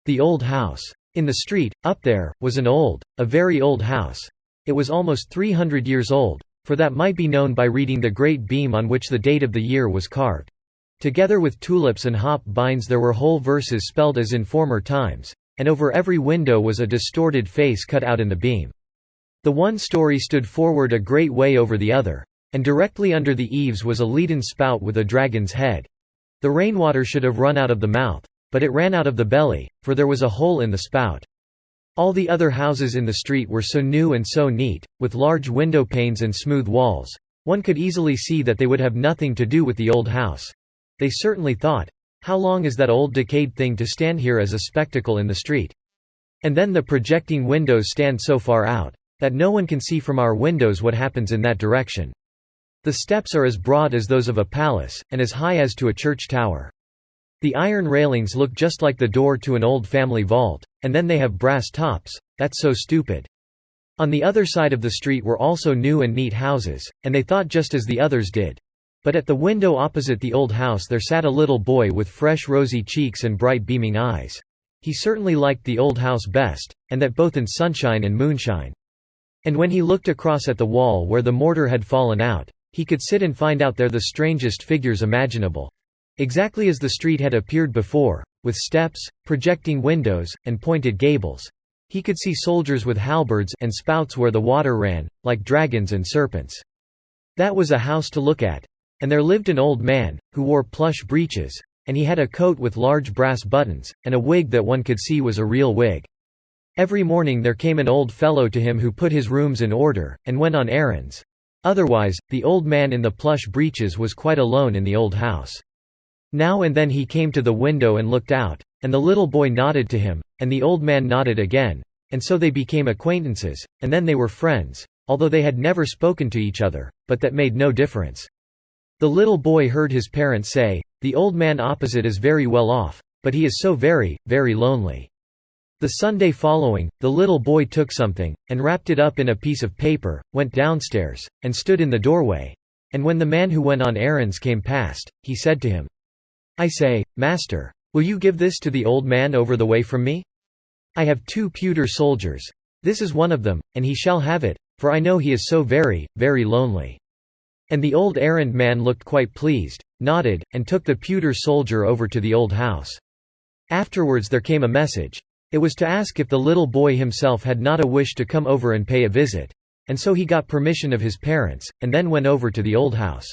The old house. In the street, up there, was a very old house. It was almost 300 years old, for that might be known by reading the great beam on which the date of the year was carved. Together with tulips and hop binds there were whole verses spelled as in former times, and over every window was a distorted face cut out in the beam. The one story stood forward a great way over the other, and directly under the eaves was a leaden spout with a dragon's head. The rainwater should have run out of the mouth, but it ran out of the belly, for there was a hole in the spout. All the other houses in the street were so new and so neat, with large window panes and smooth walls, one could easily see that they would have nothing to do with the old house. They certainly thought, "How long is that old decayed thing to stand here as a spectacle in the street? And then the projecting windows stand so far out, that no one can see from our windows what happens in that direction. The steps are as broad as those of a palace, and as high as to a church tower. The iron railings look just like the door to an old family vault, and then they have brass tops, that's so stupid." On the other side of the street were also new and neat houses, and they thought just as the others did. But at the window opposite the old house there sat a little boy with fresh rosy cheeks and bright beaming eyes. He certainly liked the old house best, and that both in sunshine and moonshine. And when he looked across at the wall where the mortar had fallen out, he could sit and find out there the strangest figures imaginable. Exactly as the street had appeared before, with steps, projecting windows, and pointed gables. He could see soldiers with halberds and spouts where the water ran, like dragons and serpents. That was a house to look at. And there lived an old man, who wore plush breeches, and he had a coat with large brass buttons, and a wig that one could see was a real wig. Every morning there came an old fellow to him who put his rooms in order, and went on errands. Otherwise, the old man in the plush breeches was quite alone in the old house. Now and then he came to the window and looked out, and the little boy nodded to him, and the old man nodded again, and so they became acquaintances, and then they were friends, although they had never spoken to each other, but that made no difference. The little boy heard his parents say, "The old man opposite is very well off, but he is so very, very lonely." The Sunday following, the little boy took something, and wrapped it up in a piece of paper, went downstairs, and stood in the doorway. And when the man who went on errands came past, he said to him, "I say, master, will you give this to the old man over the way from me? I have 2 pewter soldiers. This is one of them, and he shall have it, for I know he is so very, very lonely." And the old errand man looked quite pleased, nodded, and took the pewter soldier over to the old house. Afterwards there came a message. It was to ask if the little boy himself had not a wish to come over and pay a visit. And so he got permission of his parents, and then went over to the old house.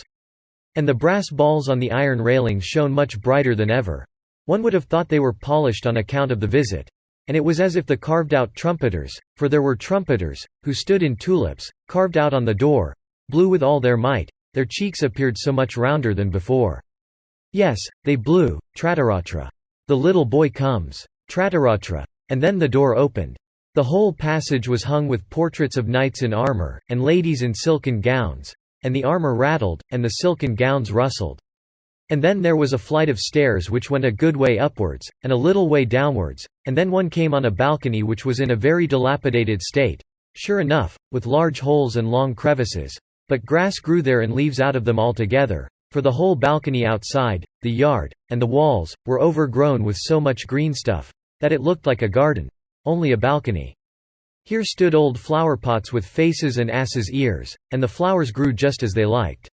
And the brass balls on the iron railings shone much brighter than ever. One would have thought they were polished on account of the visit. And it was as if the carved-out trumpeters, for there were trumpeters, who stood in tulips, carved out on the door, blew with all their might. Their cheeks appeared so much rounder than before. Yes, they blew, trataratra. The little boy comes. Trataratra. And then the door opened. The whole passage was hung with portraits of knights in armor, and ladies in silken gowns, and the armor rattled, and the silken gowns rustled. And then there was a flight of stairs which went a good way upwards, and a little way downwards, and then one came on a balcony which was in a very dilapidated state, sure enough, with large holes and long crevices. But grass grew there and leaves out of them altogether, for the whole balcony outside, the yard, and the walls, were overgrown with so much green stuff, that it looked like a garden, only a balcony. Here stood old flower-pots with faces and asses' ears, and the flowers grew just as they liked.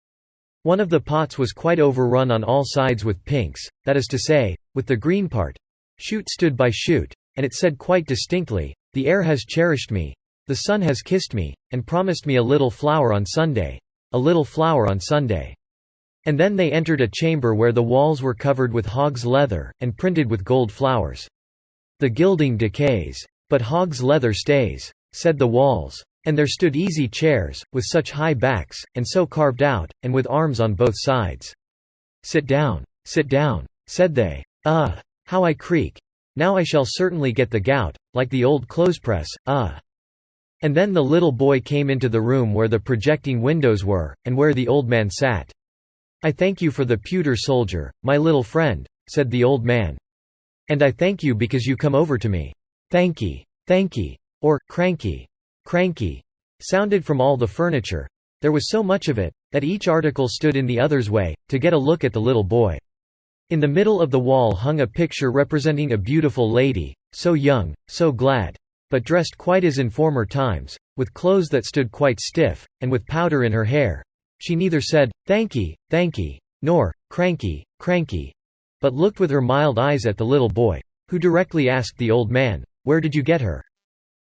One of the pots was quite overrun on all sides with pinks, that is to say, with the green part. Shoot stood by shoot, and it said quite distinctly, "The air has cherished me, the sun has kissed me, and promised me a little flower on Sunday, a little flower on Sunday." And then they entered a chamber where the walls were covered with hog's leather, and printed with gold flowers. "The gilding decays, but hog's leather stays," said the walls. And there stood easy chairs, with such high backs, and so carved out, and with arms on both sides. Sit down, said they. How I creak! Now I shall certainly get the gout, like the old clothespress, And then the little boy came into the room where the projecting windows were, and where the old man sat. "I thank you for the pewter soldier, my little friend," said the old man. "And I thank you because you come over to me. Thanky, or cranky, sounded from all the furniture. There was so much of it, that each article stood in the other's way, to get a look at the little boy. In the middle of the wall hung a picture representing a beautiful lady, so young, so glad, but dressed quite as in former times, with clothes that stood quite stiff, and with powder in her hair. She neither said, "Thankee, thankee," nor, "Cranky, cranky," but looked with her mild eyes at the little boy, who directly asked the old man, "Where did you get her?"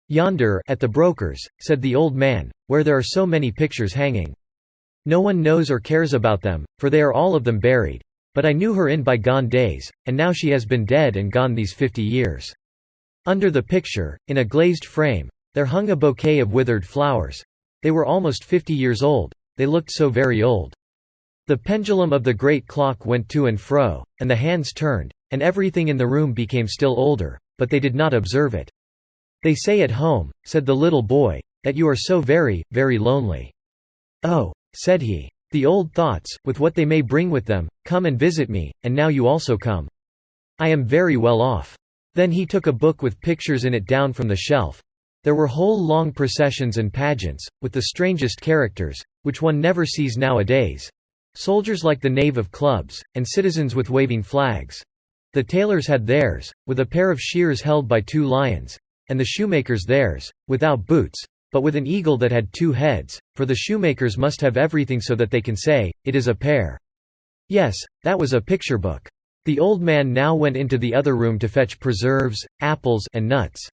"Yonder, at the broker's," said the old man, "where there are so many pictures hanging. No one knows or cares about them, for they are all of them buried. But I knew her in bygone days, and now she has been dead and gone these 50 years." Under the picture, in a glazed frame, there hung a bouquet of withered flowers. They were almost 50 years old, they looked so very old. The pendulum of the great clock went to and fro, and the hands turned, and everything in the room became still older, but they did not observe it. "They say at home," said the little boy, "that you are so very, very lonely." "Oh," said he, "the old thoughts, with what they may bring with them, come and visit me, and now you also come. I am very well off." Then he took a book with pictures in it down from the shelf. There were whole long processions and pageants, with the strangest characters, which one never sees nowadays. Soldiers like the knave of clubs, and citizens with waving flags. The tailors had theirs, with a pair of shears held by 2 lions, and the shoemakers theirs, without boots, but with an eagle that had 2 heads, for the shoemakers must have everything so that they can say, "It is a pair." Yes, that was a picture book. The old man now went into the other room to fetch preserves, apples, and nuts.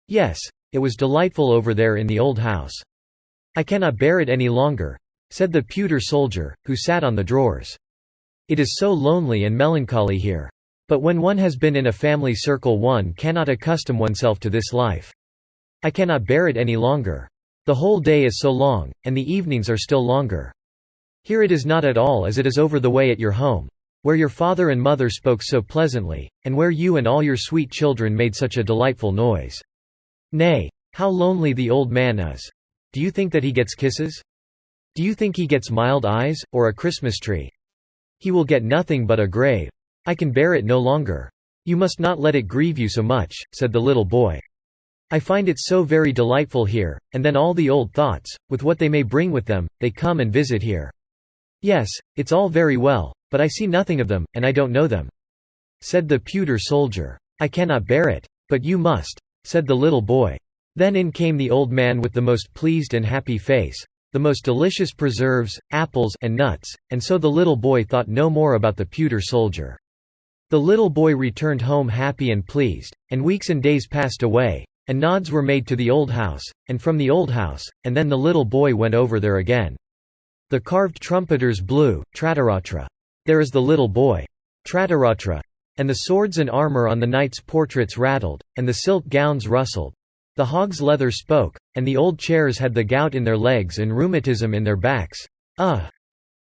Yes, it was delightful over there in the old house. "I cannot bear it any longer," said the pewter soldier, who sat on the drawers. "It is so lonely and melancholy here. But when one has been in a family circle one cannot accustom oneself to this life. I cannot bear it any longer. The whole day is so long, and the evenings are still longer. Here it is not at all as it is over the way at your home, where your father and mother spoke so pleasantly, and where you and all your sweet children made such a delightful noise. Nay, how lonely the old man is. Do you think that he gets kisses? Do you think he gets mild eyes, or a Christmas tree? He will get nothing but a grave. I can bear it no longer. You must not let it grieve you so much," said the little boy. "I find it so very delightful here, and then all the old thoughts, with what they may bring with them, they come and visit here. Yes, it's all very well, but I see nothing of them, and I don't know them," said the pewter soldier. "I cannot bear it. But you must," said the little boy. Then in came the old man with the most pleased and happy face, the most delicious preserves, apples, and nuts, and so the little boy thought no more about the pewter soldier. The little boy returned home happy and pleased, and weeks and days passed away, and nods were made to the old house, and from the old house, and then the little boy went over there again. The carved trumpeters blew, trataratra. There is the little boy. Trataratra. And the swords and armor on the knights' portraits rattled, and the silk gowns rustled. The hog's leather spoke, and the old chairs had the gout in their legs and rheumatism in their backs.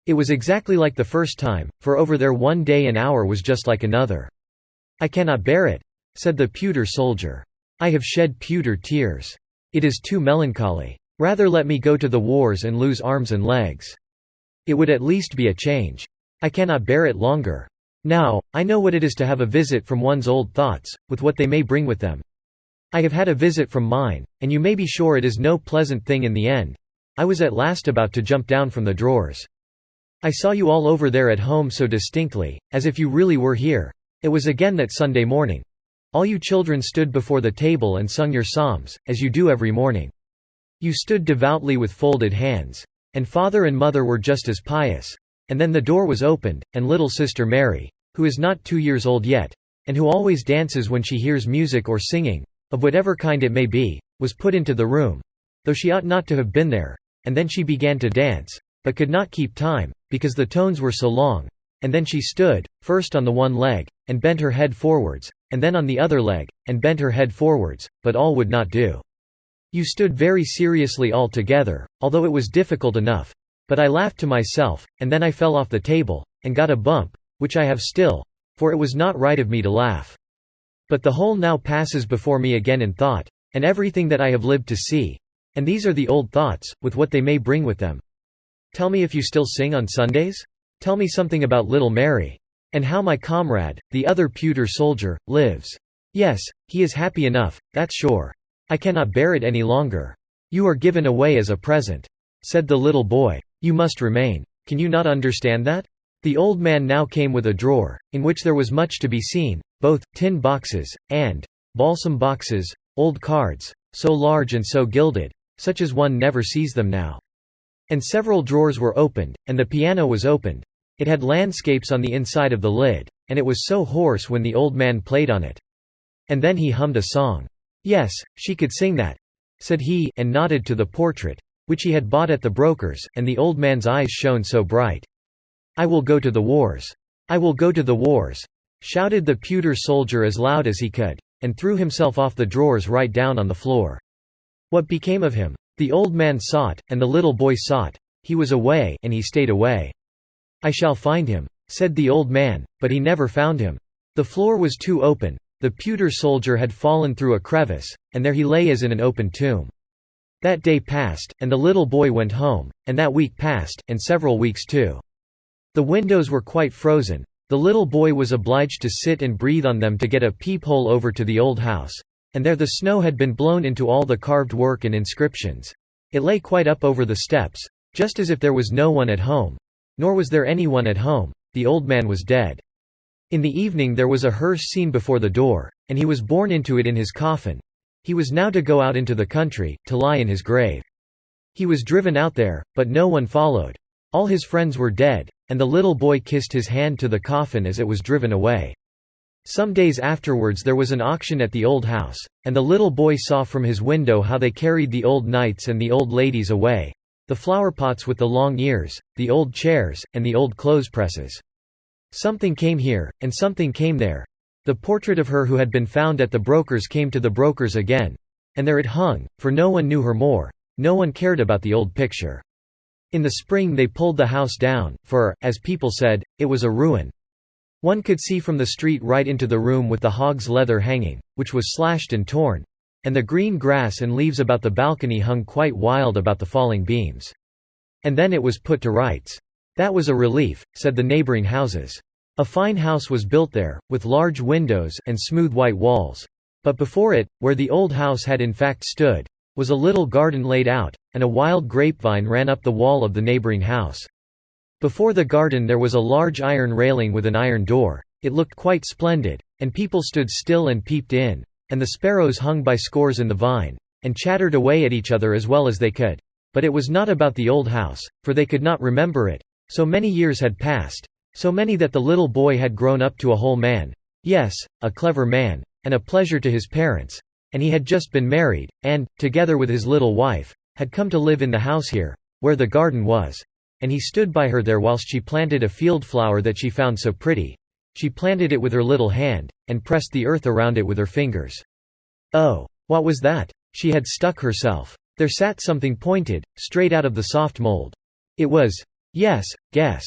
It was exactly like the first time, for over there one day and hour was just like another. "I cannot bear it," said the pewter soldier. "I have shed pewter tears. It is too melancholy. Rather let me go to the wars and lose arms and legs. It would at least be a change. I cannot bear it longer. Now, I know what it is to have a visit from one's old thoughts, with what they may bring with them. I have had a visit from mine, and you may be sure it is no pleasant thing in the end. I was at last about to jump down from the drawers. I saw you all over there at home so distinctly, as if you really were here. It was again that Sunday morning. All you children stood before the table and sung your psalms, as you do every morning. You stood devoutly with folded hands. And father and mother were just as pious. And then the door was opened, and little sister Mary, who is not 2 years old yet, and who always dances when she hears music or singing, of whatever kind it may be, was put into the room, though she ought not to have been there, and then she began to dance, but could not keep time, because the tones were so long, and then she stood, first on the one leg, and bent her head forwards, and then on the other leg, and bent her head forwards, but all would not do. You stood very seriously all together, although it was difficult enough, but I laughed to myself, and then I fell off the table, and got a bump, which I have still, for it was not right of me to laugh. But the whole now passes before me again in thought, and everything that I have lived to see, and these are the old thoughts, with what they may bring with them. Tell me if you still sing on Sundays? Tell me something about little Mary. And how my comrade, the other pewter soldier, lives. Yes, he is happy enough, that's sure. I cannot bear it any longer. You are given away as a present," said the little boy. "You must remain. Can you not understand that? The old man now came with a drawer, in which there was much to be seen, both tin boxes, and balsam boxes, old cards, so large and so gilded, such as one never sees them now. And several drawers were opened, and the piano was opened. It had landscapes on the inside of the lid, and it was so hoarse when the old man played on it. And then he hummed a song. "Yes, she could sing that," said he, and nodded to the portrait, which he had bought at the broker's, and the old man's eyes shone so bright. "I will go to the wars. I will go to the wars," shouted the pewter soldier as loud as he could, and threw himself off the drawers right down on the floor. What became of him? The old man sought, and the little boy sought. He was away, and he stayed away. "I shall find him," said the old man, but he never found him. The floor was too open, the pewter soldier had fallen through a crevice, and there he lay as in an open tomb. That day passed, and the little boy went home, and that week passed, and several weeks too. The windows were quite frozen. The little boy was obliged to sit and breathe on them to get a peephole over to the old house, and there the snow had been blown into all the carved work and inscriptions. It lay quite up over the steps, just as if there was no one at home. Nor was there anyone at home, the old man was dead. In the evening there was a hearse seen before the door, and he was borne into it in his coffin. He was now to go out into the country, to lie in his grave. He was driven out there, but no one followed. All his friends were dead, and the little boy kissed his hand to the coffin as it was driven away. Some days afterwards there was an auction at the old house, and the little boy saw from his window how they carried the old knights and the old ladies away, the flower-pots with the long ears, the old chairs, and the old clothes-presses. Something came here, and something came there. The portrait of her who had been found at the broker's came to the broker's again, and there it hung, for no one knew her more, no one cared about the old picture. In the spring they pulled the house down, for, as people said, it was a ruin. One could see from the street right into the room with the hog's leather hanging, which was slashed and torn, and the green grass and leaves about the balcony hung quite wild about the falling beams. And then it was put to rights. That was a relief, said the neighboring houses. A fine house was built there, with large windows and smooth white walls. But before it, where the old house had in fact stood, was a little garden laid out, and a wild grapevine ran up the wall of the neighboring house. Before the garden there was a large iron railing with an iron door. It looked quite splendid, and people stood still and peeped in, and the sparrows hung by scores in the vine, and chattered away at each other as well as they could. But it was not about the old house, for they could not remember it. So many years had passed, so many that the little boy had grown up to a whole man. Yes, a clever man, and a pleasure to his parents, and he had just been married, and, together with his little wife, had come to live in the house here, where the garden was. And he stood by her there whilst she planted a field flower that she found so pretty. She planted it with her little hand, and pressed the earth around it with her fingers. Oh, what was that? She had stuck herself. There sat something pointed, straight out of the soft mould. It was, yes, guess.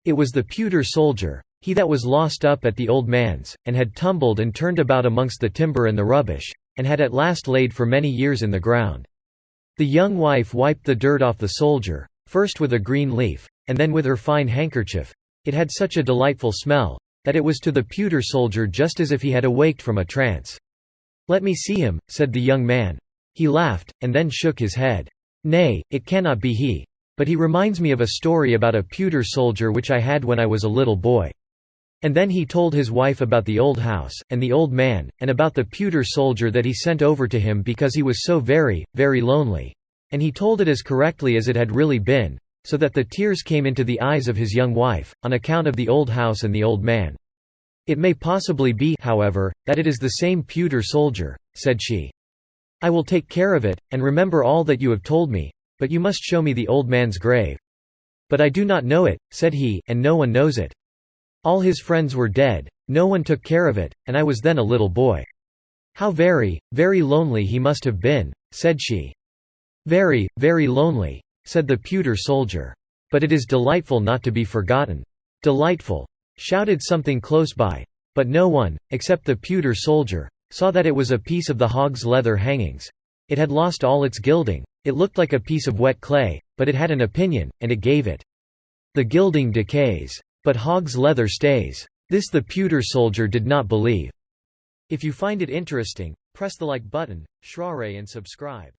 It was the pewter soldier, he that was lost up at the old man's, and had tumbled and turned about amongst the timber and the rubbish, and had at last laid for many years in the ground. The young wife wiped the dirt off the soldier, first with a green leaf, and then with her fine handkerchief. It had such a delightful smell, that it was to the pewter soldier just as if he had awaked from a trance. "Let me see him," said the young man. He laughed, and then shook his head. "Nay, it cannot be he. But he reminds me of a story about a pewter soldier which I had when I was a little boy." And then he told his wife about the old house, and the old man, and about the pewter soldier that he sent over to him because he was so very, very lonely. And he told it as correctly as it had really been, so that the tears came into the eyes of his young wife, on account of the old house and the old man. "It may possibly be, however, that it is the same pewter soldier," said she. "I will take care of it, and remember all that you have told me, but you must show me the old man's grave." "But I do not know it," said he, "and no one knows it. All his friends were dead, no one took care of it, and I was then a little boy." "How very, very lonely he must have been," said she. "Very, very lonely," said the pewter soldier. "But it is delightful not to be forgotten." "Delightful!" shouted something close by. But no one, except the pewter soldier, saw that it was a piece of the hog's leather hangings. It had lost all its gilding. It looked like a piece of wet clay, but it had an opinion, and it gave it. "The gilding decays, but hog's leather stays." This the pewter soldier did not believe. If you find it interesting, press the like button, share and subscribe.